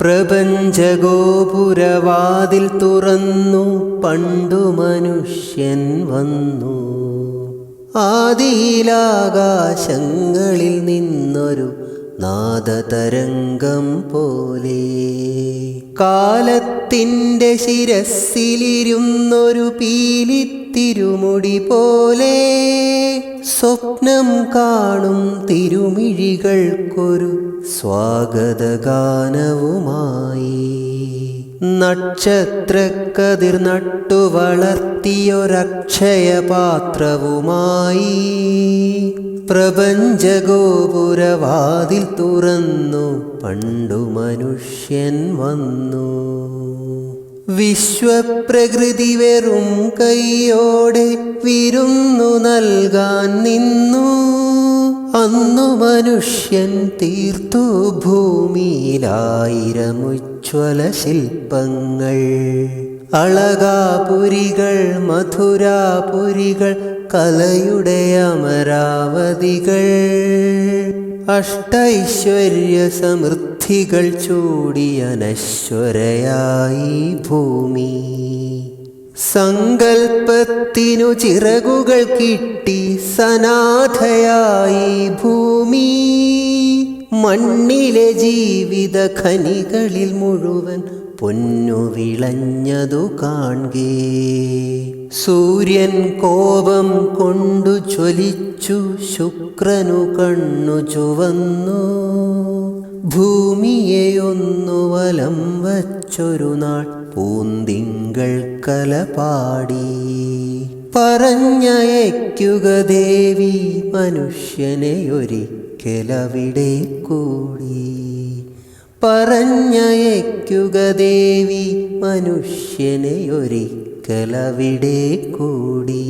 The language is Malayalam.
പ്രപഞ്ചഗോപുരവാതിൽ തുറന്നു പണ്ടു മനുഷ്യൻ വന്നു. ആദിയിലാകാശങ്ങളിൽ നിന്നൊരു നാദതരംഗം പോലെ, കാലത്തിൻ്റെ ശിരസ്സിലിരുന്നൊരു പീലിത്തിരുമുടി പോലെ, സ്വപ്നം കാണും തിരുമിഴികൾക്കൊരു സ്വാഗതഗാനവുമായി. നക്ഷത്രക്കതിർ നട്ടു വളർത്തിയൊരക്ഷയപാത്രവുമായി പ്രപഞ്ചഗോപുരവാതിൽ തുറന്നു പണ്ടു മനുഷ്യൻ വന്നു. വിശ്വപ്രകൃതി വെറും കൈയോടെ വിരുന്നു നൽകാൻ നിന്നു. അന്നു മനുഷ്യൻ തീർത്തു ഭൂമിയിലായിരം ഉജ്ജ്വല ശില്പങ്ങൾ. അളകാപുരികൾ, മധുരാപുരികൾ, കലയുടെ അമരാവതികൾ, അഷ്ടൈശ്വര്യ സമൃദ്ധികൾ ചൂടിയ നശ്വരയായി ഭൂമി. സങ്കൽപ്പത്തിനു ചിറകുകൾ കിട്ടി സനാഥയായി ഭൂമി. മണ്ണിലെ ജീവിത ഖനികളിൽ മുഴുവൻ പൊന്നു വിളഞ്ഞതു കാൺകേ. സൂര്യൻ കോപം കൊണ്ടു ജ്വലിച്ചു, ശുക്രനു കണ്ണു ചുവന്നു. ഭൂമിയെയൊന്നു വലം വച്ചൊരു നാൾ പൂന്തിങ്കൾ കലപാടി. പറഞ്ഞയക്കുക ദേവി മനുഷ്യനെ ഒരിക്കലവിടെ കൂടി. പറഞ്ഞയക്കുക ദേവി മനുഷ്യനെ ഒരിക്കലവിടെ കൂടി.